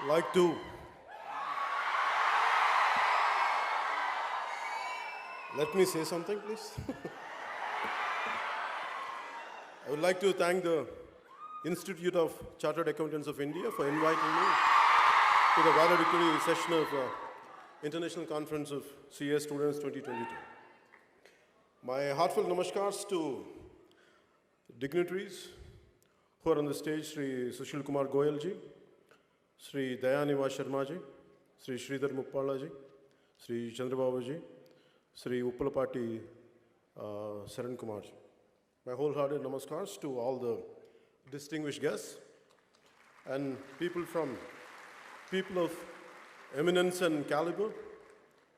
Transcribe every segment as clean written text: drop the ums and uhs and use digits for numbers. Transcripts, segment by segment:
like to let me say something, please. I would like to thank the Institute of Chartered Accountants of India for inviting me to the valedictory session of International Conference of CA Students 2022. My heartfelt namaskars to dignitaries who are on the stage, Sri Sushil Kumar Goyal ji, Sri Dayaniva Sharma ji, Sri Sridhar Muppala ji, Sri Chandrababu ji, Sri Uppalapati Saran Kumar ji. My wholehearted namaskars to all the distinguished guests and people of eminence and caliber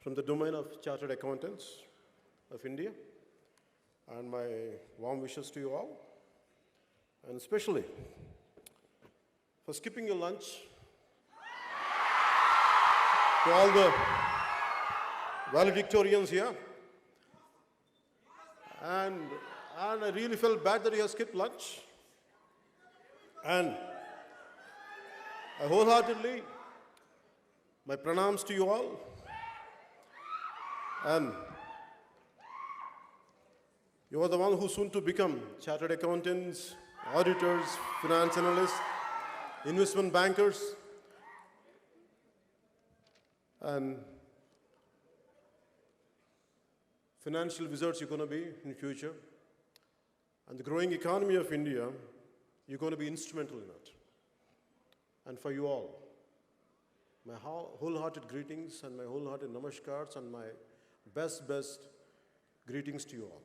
from the domain of Chartered Accountants of India. And my warm wishes to you all. And especially for skipping your lunch to all the valedictorians here. And I really felt bad that you have skipped lunch. And I wholeheartedly, my pranams to you all. And you are the one who's soon to become chartered accountants, auditors, finance analysts, investment bankers, and financial wizards you're going to be in the future. And the growing economy of India, you're going to be instrumental in it. And for you all, my wholehearted greetings and my wholehearted namaskars and my best greetings to you all.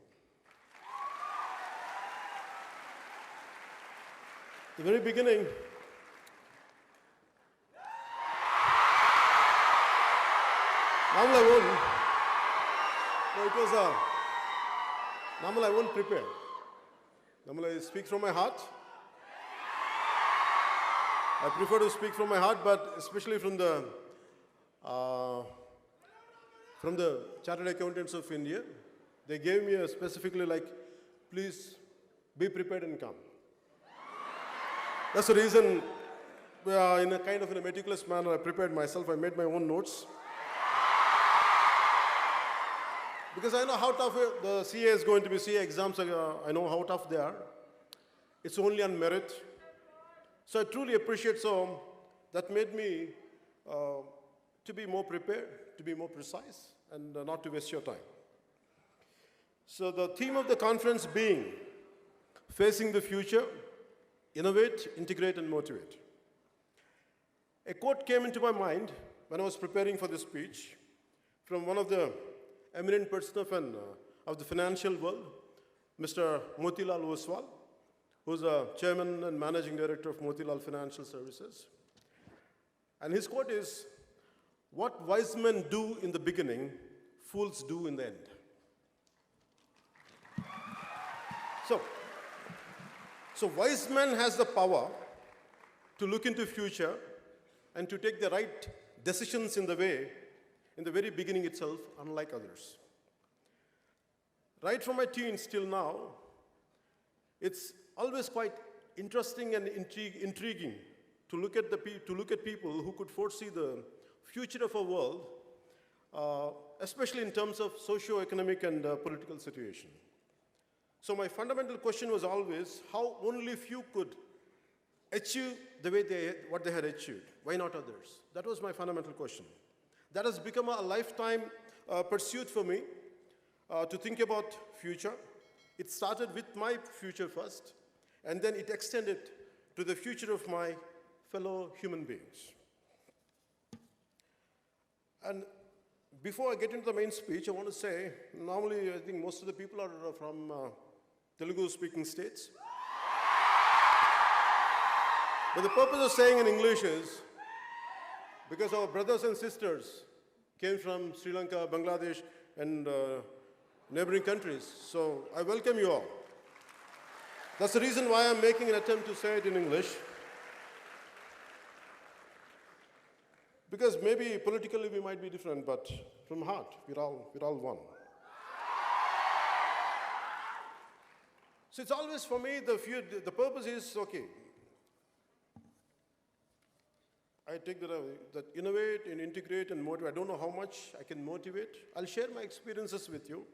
At the very beginning, I won't prepare. Normally I speak from my heart. I prefer to speak from my heart, but especially from the Chartered Accountants of India, they gave me specifically like, please be prepared and come. That's the reason, in a kind of in a meticulous manner, I prepared myself. I made my own notes. Because I know how tough the CA is going to be. CA exams, I know how tough they are. It's only on merit. So I truly appreciate that made me to be more prepared, to be more precise, and not to waste your time. So the theme of the conference being Facing the Future, Innovate, Integrate, and Motivate. A quote came into my mind when I was preparing for this speech from one of the eminent person of the financial world, Mr. Motilal Oswal, who's a chairman and managing director of Motilal Financial Services. And his quote is, "What wise men do in the beginning, fools do in the end." So wise man has the power to look into future and to take the right decisions in the very beginning itself, unlike others. Right from my teens till now, it's always quite interesting and intriguing to look at people who could foresee the future of our world, especially in terms of socio-economic and political situation. So my fundamental question was always how only few could achieve what they had achieved. Why not others? That was my fundamental question. That has become a lifetime pursuit for me to think about future. It started with my future first, and then it extended to the future of my fellow human beings. And before I get into the main speech, I want to say, normally I think most of the people are from Telugu speaking states. But the purpose of saying in English is, because our brothers and sisters came from Sri Lanka, Bangladesh, and neighboring countries. So I welcome you all. That's the reason why I'm making an attempt to say it in English. Because maybe politically we might be different, but from heart, we're all one. So it's always for me, the purpose is, okay, I I take that innovate and integrate and motivate. I don't know how much I can motivate. I'll share my experiences with you.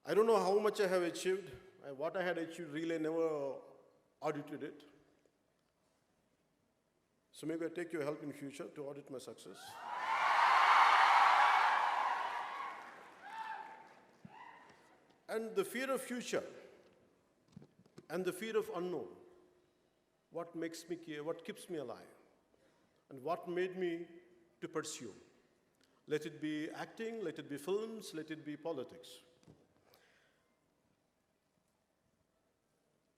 I don't know how much I have achieved. What I had achieved, really, I never audited it. So maybe I take your help in future to audit my success. And the fear of future and the fear of unknown, what makes me care, what keeps me alive, and what made me to pursue. Let it be acting, let it be films, let it be politics.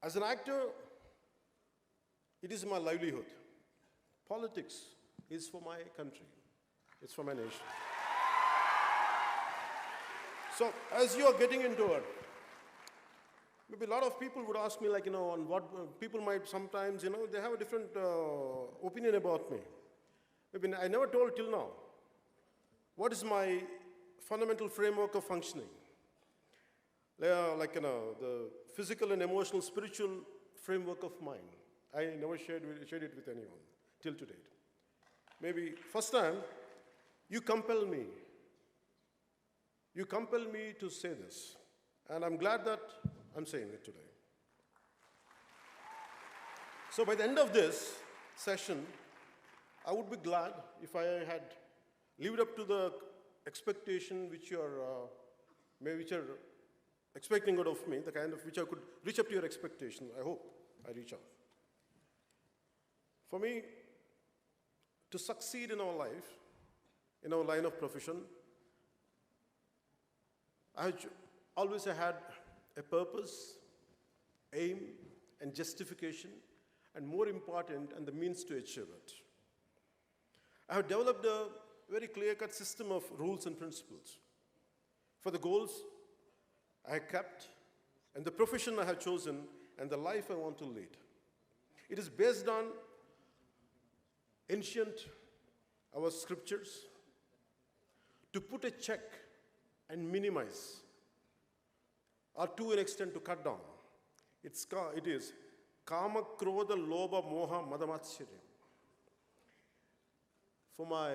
As an actor, it is my livelihood. Politics is for my country. It's for my nation. So as you are getting into it, maybe a lot of people would ask me, like, on what people might sometimes, they have a different opinion about me. Maybe I never told till now. What is my fundamental framework of functioning? The physical and emotional, spiritual framework of mine. I never shared it with anyone till to date. Maybe first time, you compel me. You compel me to say this. And I'm glad that I'm saying it today. So by the end of this session, I would be glad if I had lived up to the expectation which you're expecting out of me, the kind of which I could reach up to your expectation. I hope I reach out. For me, to succeed in our life, in our line of profession, I always had a purpose, aim, and justification, and more important, and the means to achieve it. I have developed a very clear-cut system of rules and principles for the goals I have kept, and the profession I have chosen, and the life I want to lead. It is based on ancient, our scriptures, to put a check and minimize, or to an extent to cut down. It is Kama, Krodha, Lobha, Moha, Madamatsharya. For my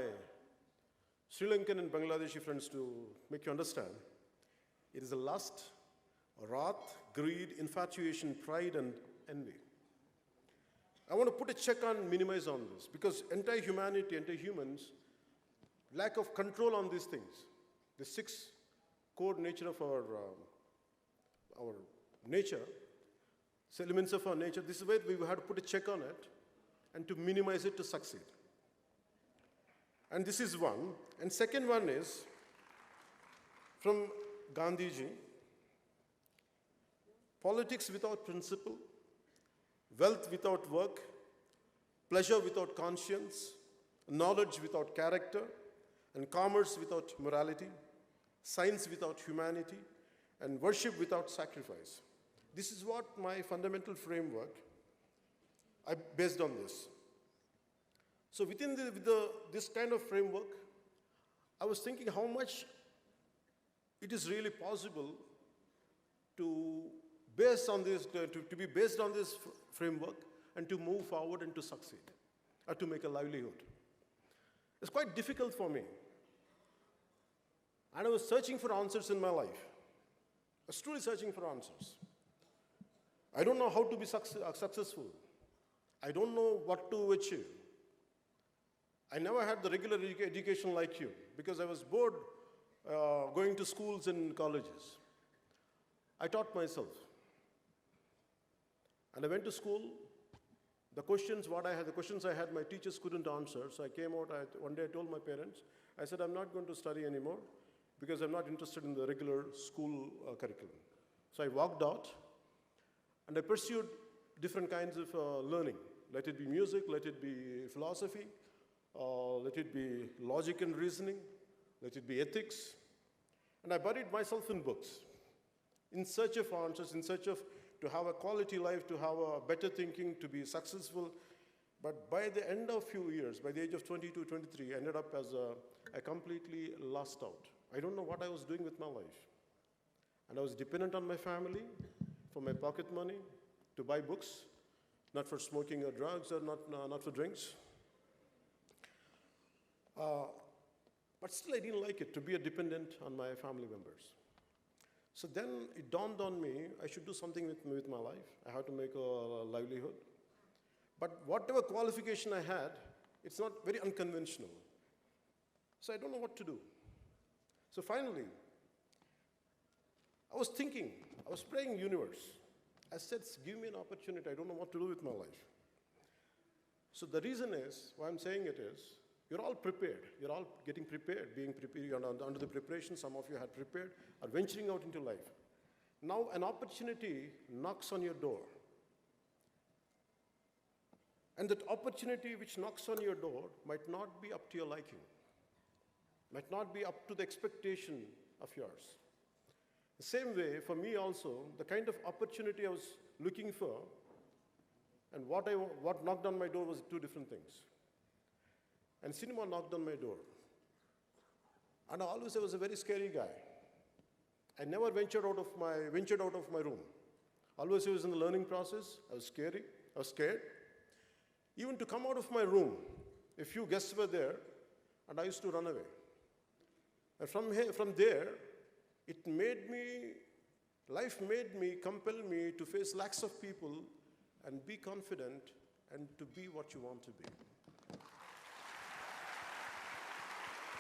Sri Lankan and Bangladeshi friends to make you understand, it is a lust, wrath, greed, infatuation, pride, and envy. I want to put a check on, minimize on this, because entire humanity, entire humans, lack of control on these things. The six core nature of our nature, elements of our nature, this is where we have to put a check on it and to minimize it to succeed. And this is one. And second one is from Gandhiji: politics without principle, wealth without work, pleasure without conscience, knowledge without character, and commerce without morality, science without humanity, and worship without sacrifice. This is what my fundamental framework, I based on this. So within this kind of framework, I was thinking how much it is really possible to base on this, to be based on this framework and to move forward and to succeed, or to make a livelihood. It's quite difficult for me. And I was searching for answers in my life. I was truly searching for answers. I don't know how to be successful. I don't know what to achieve. I never had the regular education like you, because I was bored going to schools and colleges. I taught myself. And I went to school. The questions I had, my teachers couldn't answer. So I came out, one day I told my parents, I said, I'm not going to study anymore because I'm not interested in the regular school curriculum. So I walked out and I pursued different kinds of learning. Let it be music, let it be philosophy, let it be logic and reasoning, let it be ethics. And I buried myself in books, in search of answers, in search of to have a quality life, to have a better thinking, to be successful. But by the end of few years, by the age of 22, 23, I ended up as a completely lost out. I don't know what I was doing with my life. And I was dependent on my family for my pocket money to buy books, not for smoking or drugs or not for drinks. But still, I didn't like it to be a dependent on my family members. So then it dawned on me, I should do something with my life. I have to make a livelihood. But whatever qualification I had, it's not very unconventional. So I don't know what to do. So finally, I was thinking, I was praying universe. I said, give me an opportunity. I don't know what to do with my life. So the reason is, why I'm saying it is, you're all prepared. You're all getting prepared, being prepared. You're under the preparation. Some of you had prepared, are venturing out into life. Now an opportunity knocks on your door. And that opportunity which knocks on your door might not be up to your liking, might not be up to the expectation of yours. The same way, for me also, the kind of opportunity I was looking for and what knocked on my door was two different things. And cinema knocked on my door. And always I was a very scary guy. I never ventured out of my room. Always I was in the learning process. I was scared. Even to come out of my room, a few guests were there, and I used to run away. And from there, life made me, compel me to face lakhs of people and be confident and to be what you want to be.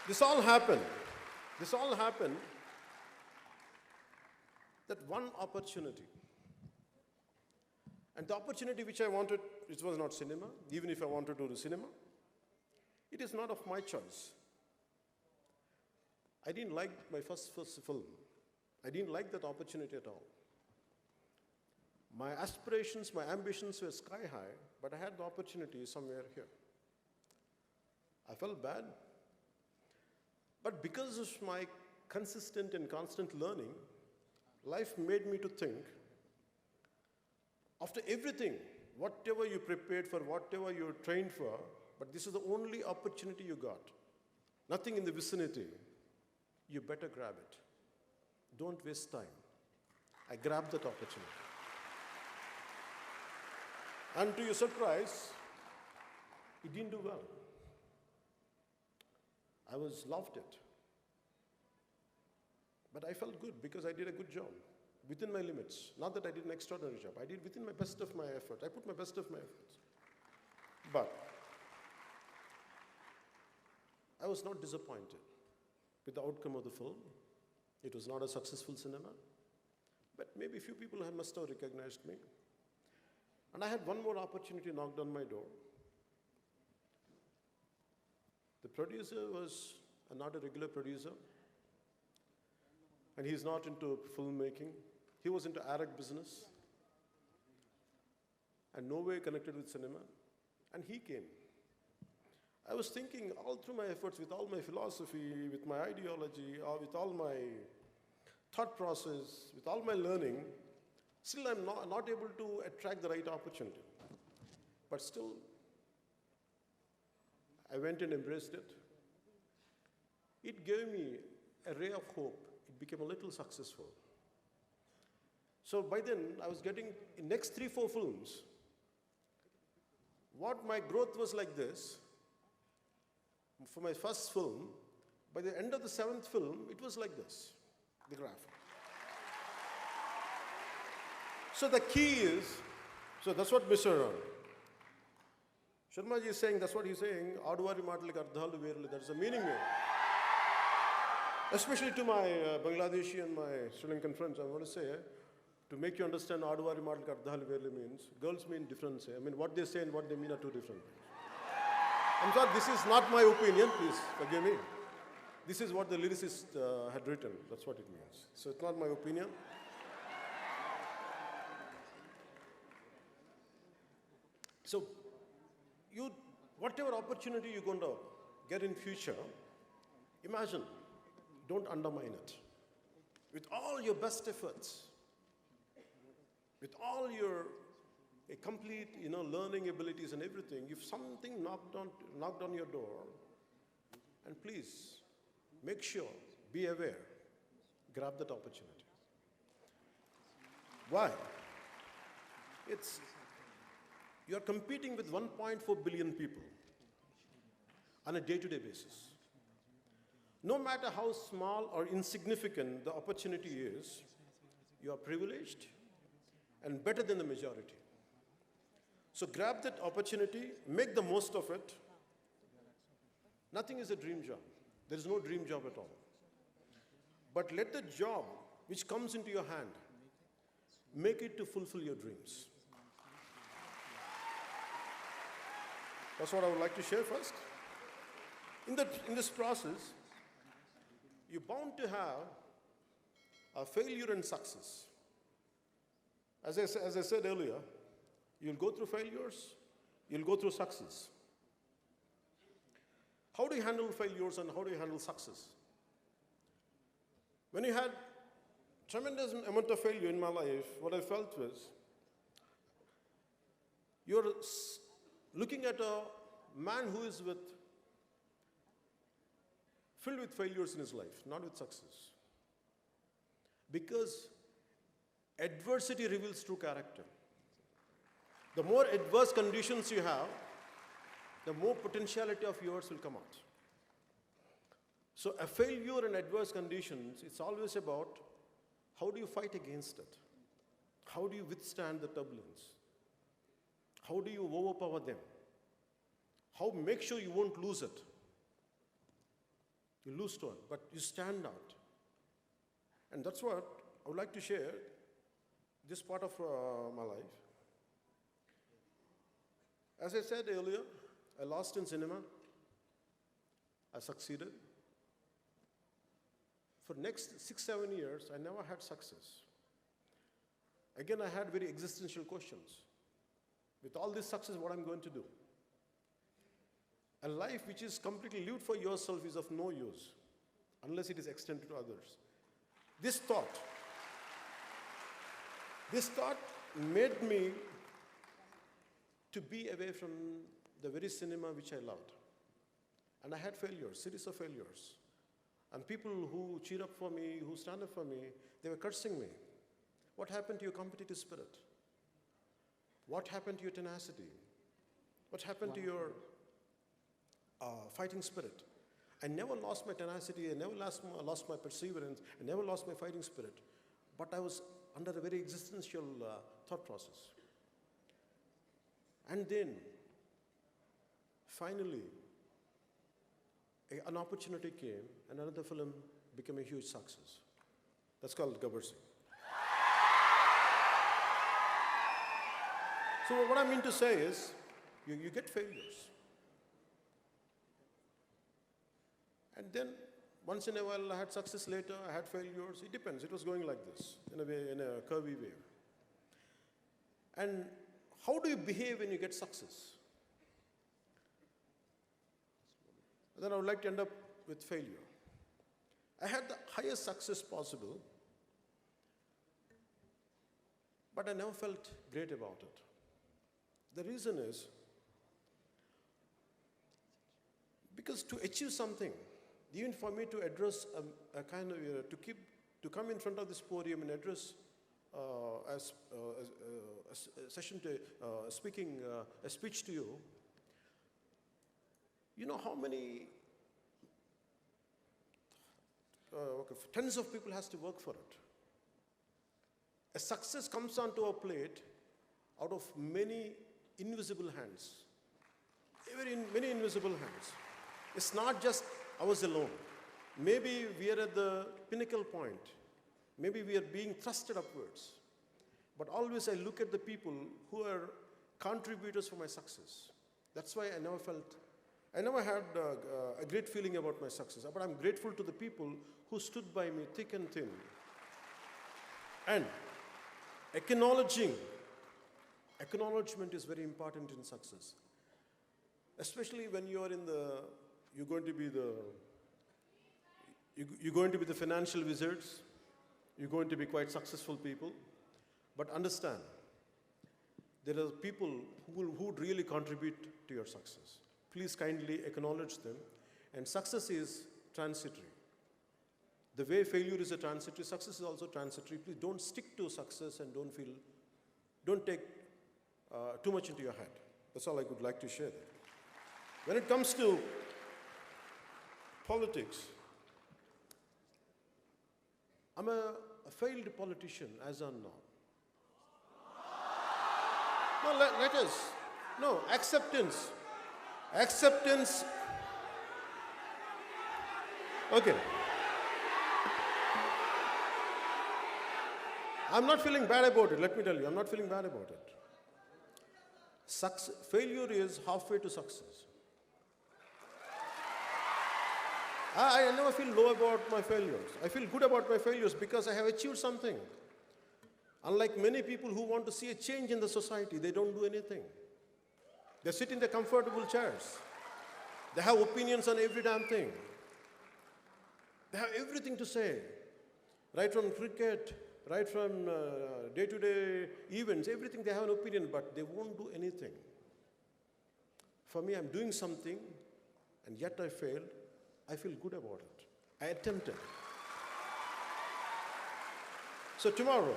This all happened that one opportunity. And the opportunity which I wanted, it was not cinema, even if I wanted to do cinema. It is not of my choice. I didn't like my first film. I didn't like that opportunity at all. My aspirations, my ambitions were sky high, but I had the opportunity somewhere here. I felt bad. But because of my consistent and constant learning, life made me to think, after everything, whatever you prepared for, whatever you trained for, but this is the only opportunity you got, nothing in the vicinity, you better grab it. Don't waste time. I grabbed that opportunity. And to your surprise, it didn't do well. I loved it. But I felt good because I did a good job within my limits. Not that I did an extraordinary job. I did within my best of my effort. I put my best of my efforts. But I was not disappointed with the outcome of the film. It was not a successful cinema. But maybe a few people must have recognized me. And I had one more opportunity knocked on my door. The producer was not a regular producer, and he's not into filmmaking. He was into Arab business, and no way connected with cinema, and he came. I was thinking all through my efforts, with all my philosophy, with my ideology, or with all my thought process, with all my learning, still I'm not able to attract the right opportunity. But still, I went and embraced it. It gave me a ray of hope. It became a little successful. So by then, I was getting, in next 3-4 films, what my growth was like this. For my first film, by the end of the 7th film, it was like this, the graph. So the key is, so that's what Mr. Sharma ji is saying, that's what he's saying, Aduvari Matalik Ardhalu Verlu, there's a meaning there. Especially to my Bangladeshi and my Sri Lankan friends, I want to say, to make you understand Aduvari Matalik Ardhalu Verlu means, girls mean different. I mean, what they say and what they mean are two different things. I'm sorry, this is not my opinion, please forgive me. This is what the lyricist had written, that's what it means. So it's not my opinion. So, whatever opportunity you're going to get in future, imagine, don't undermine it. With all your best efforts, with all your complete, learning abilities and everything, if something knocked on your door, and please, make sure, be aware, grab that opportunity. Why? You are competing with 1.4 billion people on a day-to-day basis. No matter how small or insignificant the opportunity is, you are privileged and better than the majority. So grab that opportunity, make the most of it. Nothing is a dream job. There is no dream job at all. But let the job which comes into your hand, make it to fulfill your dreams. That's what I would like to share first. In this process, you're bound to have a failure and success. As I said earlier, you'll go through failures, you'll go through success. How do you handle failures and how do you handle success? When you had tremendous amount of failure in my life, what I felt was, you're looking at a man who is filled with failures in his life, not with success. Because adversity reveals true character. The more adverse conditions you have, the more potentiality of yours will come out. So a failure in adverse conditions, it's always about how do you fight against it? How do you withstand the turbulence? How do you overpower them? How make sure you won't lose it? You lose to it, but you stand out. And that's what I would like to share, this part of my life. As I said earlier, I lost in cinema. I succeeded. For next 6-7 years, I never had success. Again, I had very existential questions. With all this success, what I'm going to do? A life which is completely lived for yourself is of no use unless it is extended to others. This thought made me to be away from the very cinema which I loved. And I had failures, series of failures. And people who cheer up for me, who stand up for me, they were cursing me. What happened to your competitive spirit? What happened to your tenacity? What happened to your fighting spirit? I never lost my tenacity, I never lost my perseverance, I never lost my fighting spirit. But I was under a very existential thought process. And then, finally, an opportunity came, and another film became a huge success. That's called Gabbar Singh. So what I mean to say is, you get failures. And then, once in a while, I had success later, I had failures. It depends. It was going like this, in a curvy way. And how do you behave when you get success? Then I would like to end up with failure. I had the highest success possible, but I never felt great about it. The reason is, because to achieve something, even for me to address a kind of, to come in front of this podium and address a speech to you, you know how many tens of people has to work for it. A success comes onto a plate out of many invisible hands. Many invisible hands. It's not just ours alone. Maybe we are at the pinnacle point. Maybe we are being thrusted upwards. But always I look at the people who are contributors for my success. That's why I never had a great feeling about my success. But I'm grateful to the people who stood by me thick and thin. And acknowledgement is very important in success. Especially when you're going to be the financial wizards. You're going to be quite successful people. But understand, there are people who would really contribute to your success. Please kindly acknowledge them. And success is transitory. The way failure is a transitory, success is also transitory. Please don't stick to success and don't take too much into your head. That's all I would like to share. When it comes to politics, I'm a failed politician as of now. No, let us. No, acceptance. Acceptance. Okay. I'm not feeling bad about it, let me tell you. I'm not feeling bad about it. Failure is halfway to success. I never feel low about my failures. I feel good about my failures because I have achieved something. Unlike many people who want to see a change in the society, they don't do anything. They sit in their comfortable chairs. They have opinions on every damn thing. They have everything to say, right from cricket, right from day-to-day events, everything they have an opinion, but they won't do anything. For me, I'm doing something, and yet I failed. I feel good about it. I attempted. So tomorrow,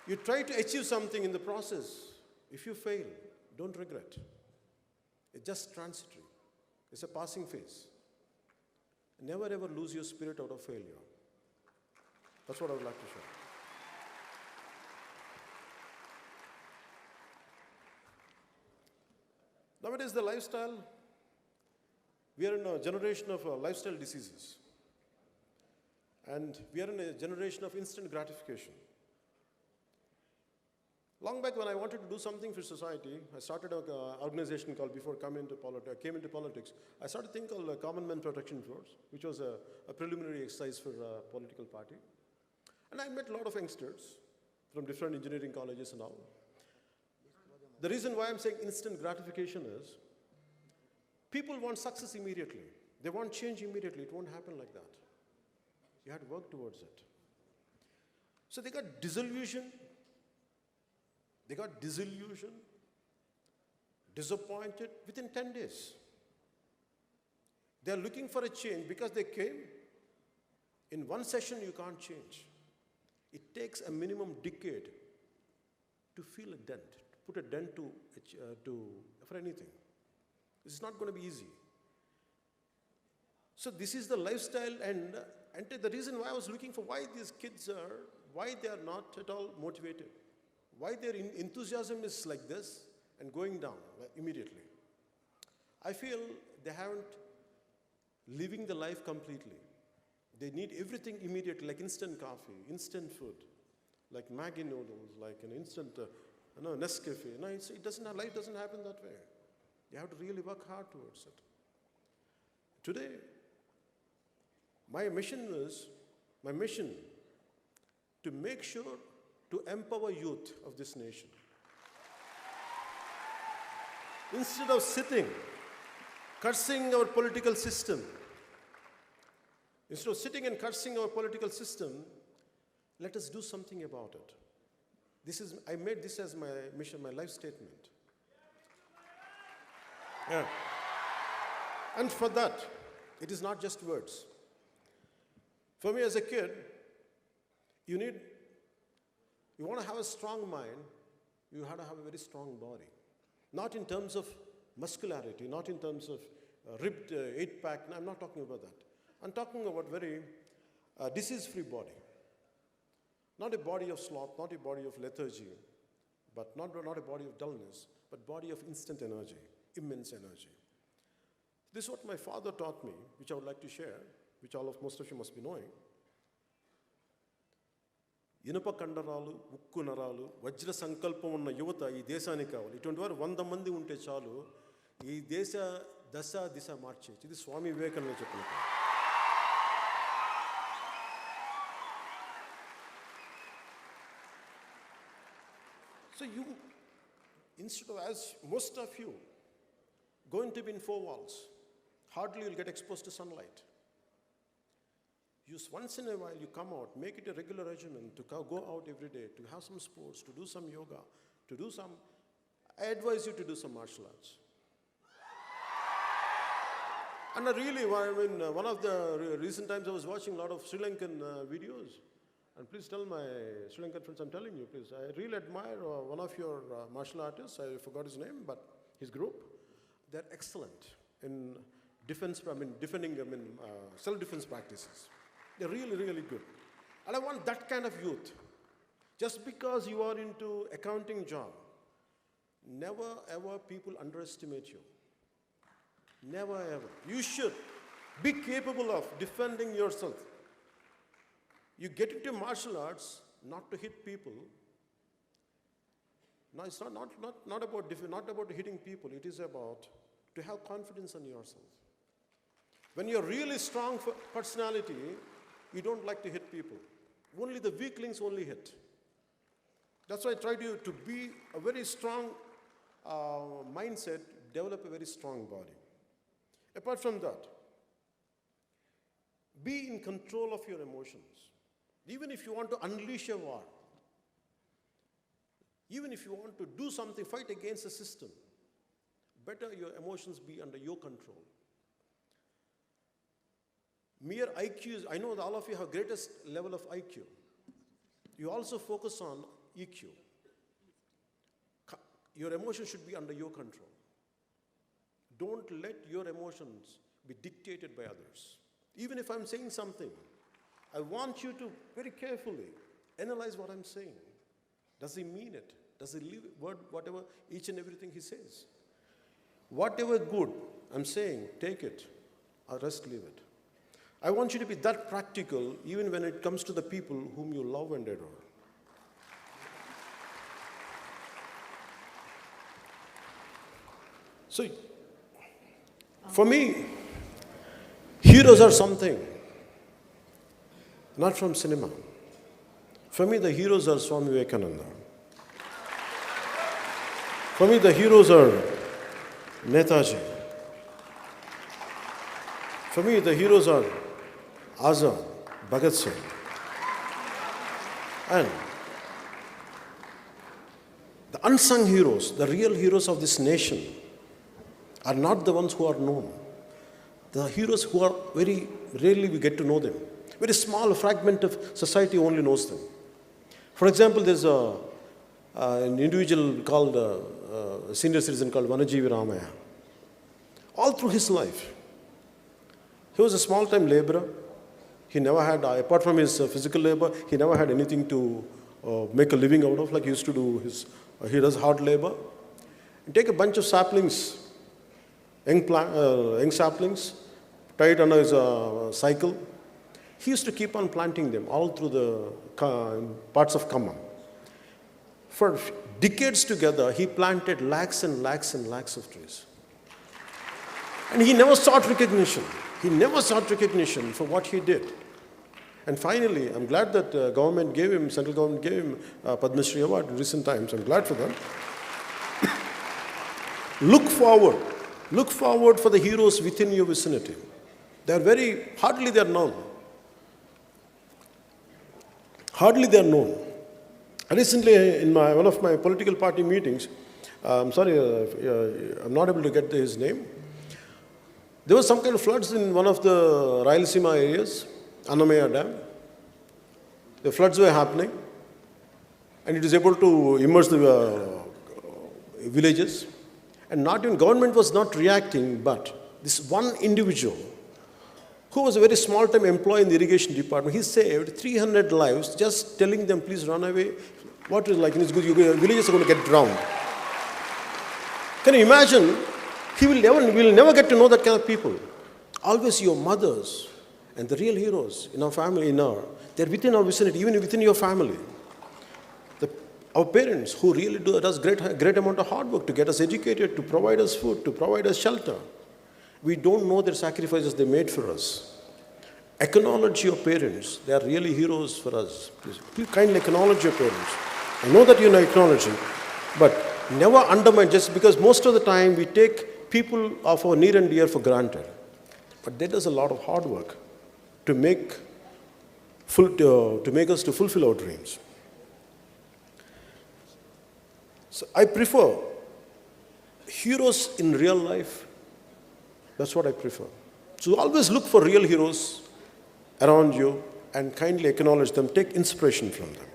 you try to achieve something in the process. If you fail, don't regret. It's just transitory. It's a passing phase. Never ever lose your spirit out of failure. That's what I would like to share. Nowadays, the lifestyle, we are in a generation of lifestyle diseases. And we are in a generation of instant gratification. Long back when I wanted to do something for society, I started an organization called, before I came into politics, I started a thing called Common Man Protection Force, which was a preliminary exercise for a political party. And I met a lot of youngsters from different engineering colleges and all. The reason why I'm saying instant gratification is, people want success immediately. They want change immediately. It won't happen like that. You have to work towards it. So they got disillusioned. They got disillusioned, disappointed within 10 days. They are looking for a change because they came. In one session, you can't change. It takes a minimum decade to feel a dent, to put a dent for anything. This is not going to be easy. So this is the lifestyle, and the reason why I was looking for why these kids why they are not at all motivated. Why their enthusiasm is like this and going down immediately. I feel they haven't living the life completely. They need everything immediately, like instant coffee, instant food, like Maggi noodles, like an instant Nescafe. No, life doesn't happen that way. You have to really work hard towards it. Today, my mission to make sure to empower youth of this nation. Instead of sitting, cursing our political system, let us do something about it. I made this as my mission, my life statement. Yeah. And for that, it is not just words. For me as a kid, you want to have a strong mind, you have to have a very strong body. Not in terms of muscularity, not in terms of ripped eight-pack. No, I'm not talking about that. I'm talking about very disease-free body. Not a body of sloth, not a body of lethargy, but not a body of dullness, but body of instant energy, immense energy. This is what my father taught me, which I would like to share, which most of you must be knowing. ఇనుప కండరాలు, ఉక్కు నరాలు, వజ్ర సంకల్పం ఉన్న యువత ఈ దేశానికి కావాలి. ఇటువంటి వారు 100 మంది ఉంటే చాలు ఈ దేశ దిశ మార్చేయచ్చు. ఇది స్వామి వివేకానంద చెప్పినట్టు. So you, instead of, as most of you, going to be in 4 walls, hardly you'll get exposed to sunlight. Once in a while you come out, make it a regular regimen to go out every day, to have some sports, to do some yoga, I advise you to do some martial arts. And one of the recent times I was watching a lot of Sri Lankan videos. And please tell my Sri Lankan friends, I'm telling you, please, I really admire one of your martial artists, I forgot his name, but his group, they're excellent in defending, self-defense practices. They're really, really good. And I want that kind of youth. Just because you are into accounting job, never ever people underestimate you. Never ever. You should be capable of defending yourself. You get into martial arts not to hit people. No, it's not about hitting people. It is about to have confidence in yourself. When you're really strong for personality, you don't like to hit people. Only the weaklings only hit. That's why I try to be a very strong mindset, develop a very strong body. Apart from that, be in control of your emotions. Even if you want to unleash a war, even if you want to do something, fight against the system, better your emotions be under your control. Mere IQs, I know that all of you have greatest level of IQ. You also focus on EQ. Your emotions should be under your control. Don't let your emotions be dictated by others. Even if I'm saying something, I want you to very carefully analyze what I'm saying. Does he mean it? Does he live whatever, each and everything he says? Whatever good I'm saying, take it, or rest leave it. I want you to be that practical even when it comes to the people whom you love and adore. So, for me, heroes are something, not from cinema. For me, the heroes are Swami Vivekananda. For me, the heroes are Netaji. For me, the heroes are Azad, Bhagat Singh. And the unsung heroes, the real heroes of this nation, are not the ones who are known. The heroes who are very rarely we get to know them. Very small fragment of society only knows them. For example, there's an individual called, a senior citizen called Vanajeevi Ramaya. All through his life, he was a small-time laborer. He never had, apart from his physical labor, he never had anything to make a living out of, like he used to do he does hard labor. You take a bunch of saplings, young saplings, tie it under his cycle. He used to keep on planting them all through the parts of Khammam. For decades together, he planted lakhs and lakhs and lakhs of trees. And he never sought recognition. He never sought recognition for what he did. And finally, I'm glad that central government gave him Padma Shri Award in recent times. I'm glad for that. Look forward. Look forward for the heroes within your vicinity. Hardly they're known. Hardly they're known. Recently, in one of my political party meetings, I'm sorry, I'm not able to get his name. There was some kind of floods in one of the Rayalaseema areas, Annamaya Dam. The floods were happening, and it is able to immerse the villages. And not even government was not reacting, but this one individual, who was a very small-time employee in the irrigation department, he saved 300 lives just telling them, please run away. What is like, your villages are going to get drowned. Can you imagine? We will never get to know that kind of people. Always your mothers and the real heroes in our family, they're within our vicinity, even within your family. Our parents who really does great amount of hard work to get us educated, to provide us food, to provide us shelter. We don't know their sacrifices they made for us. Acknowledge your parents. They are really heroes for us. Please kindly acknowledge your parents. I know that you know acknowledging, but never undermine, just because most of the time we take people of our near and dear for granted. But there is a lot of hard work to make us to fulfill our dreams. So I prefer heroes in real life. That's what I prefer. So always look for real heroes around you. and kindly acknowledge them, take inspiration from them.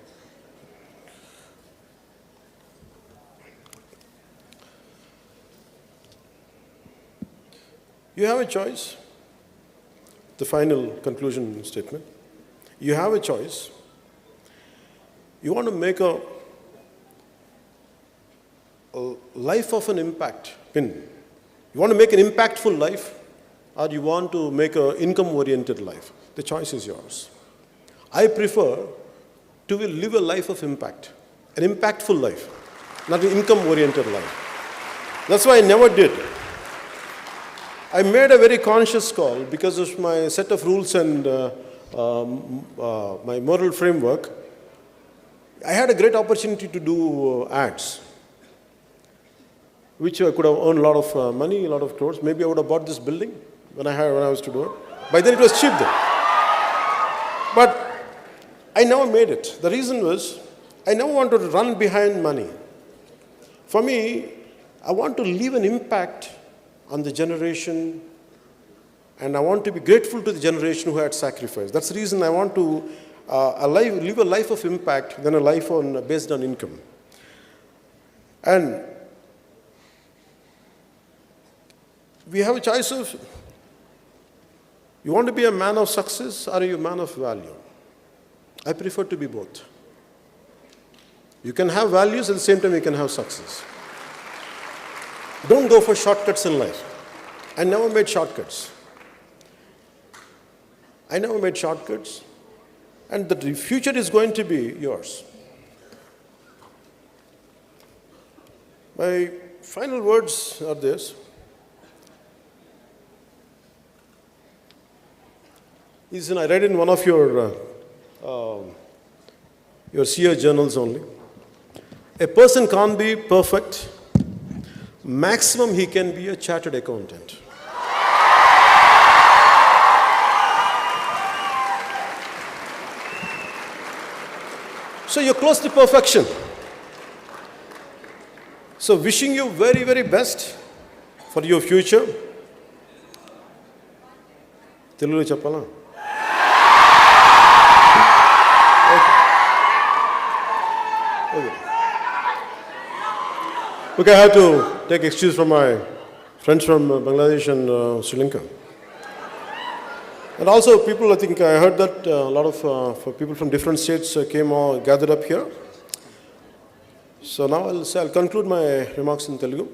You have a choice. The final conclusion statement. You have a choice. You want to make a life of an impact. You want to make an impactful life, or you want to make an income-oriented life. The choice is yours. I prefer to live a life of impact, an impactful life, not an income-oriented life. That's why I never did. I made a very conscious call because of my set of rules and my moral framework. I had a great opportunity to do ads, which I could have earned a lot of money, a lot of crores. Maybe I would have bought this building when I was to do it. By then it was cheap then. But I never made it. The reason was I never wanted to run behind money. For me, I want to leave an impact on the generation, and I want to be grateful to the generation who had sacrificed. That's the reason I want to live a life of impact than a life based on income. And we have a choice of, you want to be a man of success or are you a man of value? I prefer to be both. You can have values, at the same time you can have success. Don't go for shortcuts in life. I never made shortcuts. And the future is going to be yours. My final words are this. I read in one of your SEA journals only. A person can't be perfect. Maximum he can be a chartered accountant. So you're close to perfection. So wishing you very, very best for your future. Telugu cheppala? Okay, I have to take excuse from my friends from Bangladesh and Sri Lanka. And also people, I think I heard that a lot of people from different states came all gathered up here. So now I'll conclude my remarks in Telugu.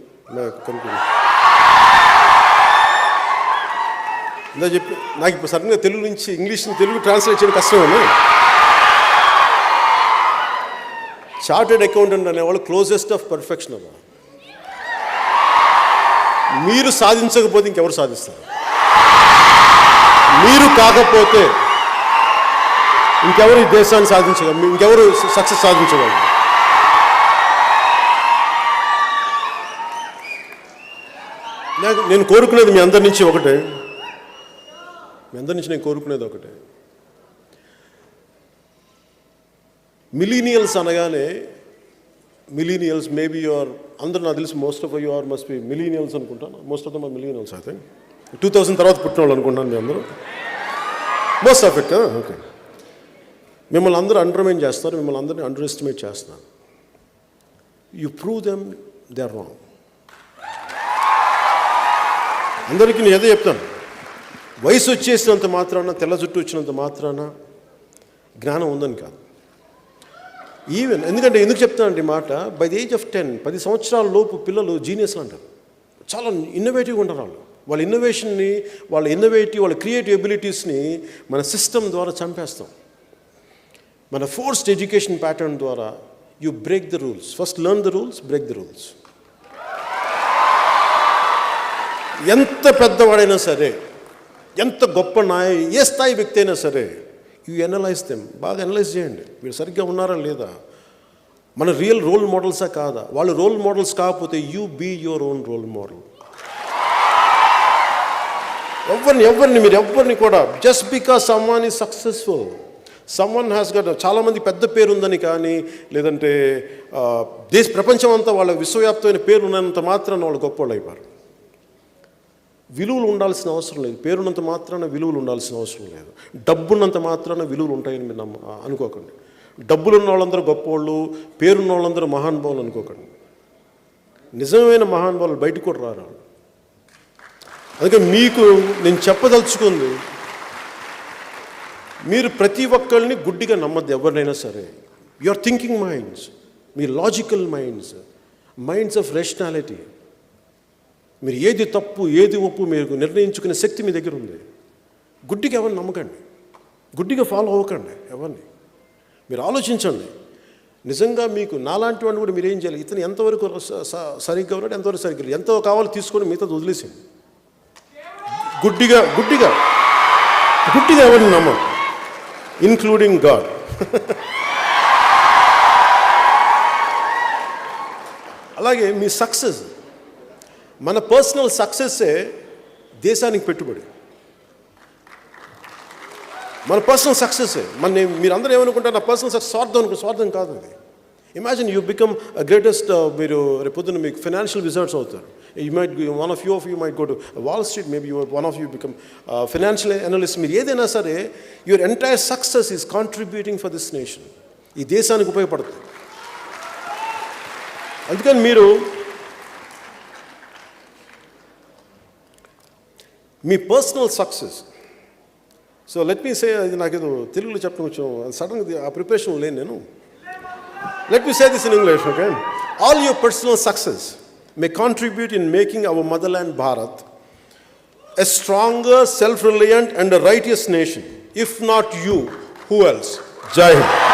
నాకు ఇప్పుడు సడన్గా తెలుగు నుంచి English Telugu translate చేయడం కష్టమని. Chartered accountant అనేవాళ్ళు closest of perfection అవ్వ. మీరు సాధించకపోతే ఇంకెవరు సాధిస్తారు? మీరు కాకపోతే ఇంకెవరు ఈ దేశాన్ని సాధించగలరు? ఇంకెవరు సక్సెస్ సాధించగలరు? నేను కోరుకునేది మీ అందరి నుంచి ఒకటే. నేను కోరుకునేది ఒకటే. మిలీనియల్స్ అనగానే మిలీనియల్స్ మేబీ యువర్ అందరూ నాకు తెలిసి most of you are must be millennials అనుకుంటాను. Most of them are millennials I think. 2000 తర్వాత పుట్టిన వాళ్ళు అనుకుంటాను మీ అందరూ. మోస్ట్ ఆఫ్ ఇట్ కదా. ఓకే. మిమ్మల్ని అందరూ అండర్మైన్ చేస్తారు, మిమ్మల్ని అందరినీ అండర్ ఎస్టిమేట్ చేస్తున్నారు. You prove them they are wrong. అందరికీ నేను ఏదో చెప్తాను, వయసు వచ్చేసినంత మాత్రాన, తెల్ల జుట్టు వచ్చినంత మాత్రాన జ్ఞానం ఉందని కాదు. ఈవెన్ ఎందుకు చెప్తానండి ఈ మాట, బై ది ఏజ్ ఆఫ్ 10 సంవత్సరాల లోపు పిల్లలు జీనియస్లు అంటారు. చాలా ఇన్నోవేటివ్గా ఉంటారు వాళ్ళ ఇన్నోవేషన్ని, వాళ్ళ క్రియేటివ్ ఎబిలిటీస్ని మన సిస్టమ్ ద్వారా చంపేస్తాం. మన ఫోర్స్డ్ ఎడ్యుకేషన్ ప్యాటర్న్ ద్వారా you break the rules. First learn the rules, break the rules. ఎంత పెద్దవాడైనా సరే, ఎంత గొప్ప ఏ స్థాయి వ్యక్తి అయినా సరే, యూ ఎనలైజ్ దెమ్. బాగా ఎనలైజ్ చేయండి, వీళ్ళు సరిగ్గా ఉన్నారా లేదా, మన రియల్ రోల్ మోడల్సా కాదా. వాళ్ళు రోల్ మోడల్స్ కాకపోతే you be your own role model. మీరు ఎవరిని కూడా just because someone is successful, someone has got, చాలామంది పెద్ద పేరు ఉందని కానీ, లేదంటే ప్రపంచం అంతా వాళ్ళ విశ్వవ్యాప్తమైన పేరు ఉన్నంత మాత్రాన వాళ్ళు గొప్ప వాళ్ళు అయిపోయారు. విలువలు ఉండాల్సిన అవసరం లేదు. పేరున్నంత మాత్రాన విలువలు ఉండాల్సిన అవసరం లేదు. డబ్బున్నంత మాత్రాన విలువలు ఉంటాయని మీరు అనుకోకండి. డబ్బులు ఉన్న వాళ్ళందరూ గొప్పవాళ్ళు, పేరున్న వాళ్ళందరూ మహానుభావులు అనుకోకండి. నిజమైన మహానుభావులు బయటకు కూడా రారు. అందుకే మీకు నేను చెప్పదలుచుకుంది, మీరు ప్రతి ఒక్కరిని గుడ్డిగా నమ్మద్దు. ఎవరినైనా సరే, your thinking minds, me logical minds of rationality, మీరు ఏది తప్పు ఏది ఒప్పు మీరు నిర్ణయించుకునే శక్తి మీ దగ్గర ఉంది. గుడ్డిగా ఎవరిని నమ్మకండి, గుడ్డిగా ఫాలో అవ్వకండి ఎవరిని. మీరు ఆలోచించండి. నిజంగా మీకు నాలాంటి వాడిని కూడా మీరు ఏం చేయాలి, ఇతను ఎంతవరకు సరిగ్గా ఉన్నాడు, ఎంతవరకు సరిగ్గా, ఎంతో కావాలో తీసుకొని మిగతా వదిలేసింది. గుడ్డిగా గుడ్డిగా గుడ్డిగా ఎవరిని నమ్మం, ఇన్క్లూడింగ్ గాడ్. అలాగే మీ సక్సెస్, మన పర్సనల్ సక్సెస్సే దేశానికి పెట్టుబడి. మన పర్సనల్ సక్సెస్సే మీరందరూ ఏమనుకుంటారు, నా పర్సనల్ సక్సెస్ స్వార్థం కాదు అది. ఇమాజిన్ యూ బికమ్ గ్రేటెస్ట్, మీరు రేపొద్దున మీకు ఫైనాన్షియల్ విజర్డ్స్ అవుతారు. You might one of you might go to Wall Street, maybe one of you become financial analyst. మీరు ఏదైనా సరే, your entire success is contributing for this nation. ఈ దేశానికి ఉపయోగపడుతుంది. అందుకని మీరు మీ personal success, so let me say, అది నాకేదో తెలుగులో చెప్పడం కొంచెం సడన్గా ఆ ప్రిపరేషన్ లేను నేను. Let me say this in English, okay? All your personal success may contribute in making our motherland Bharat a stronger, self-reliant and a righteous nation. If not you, who else? Jai Hind.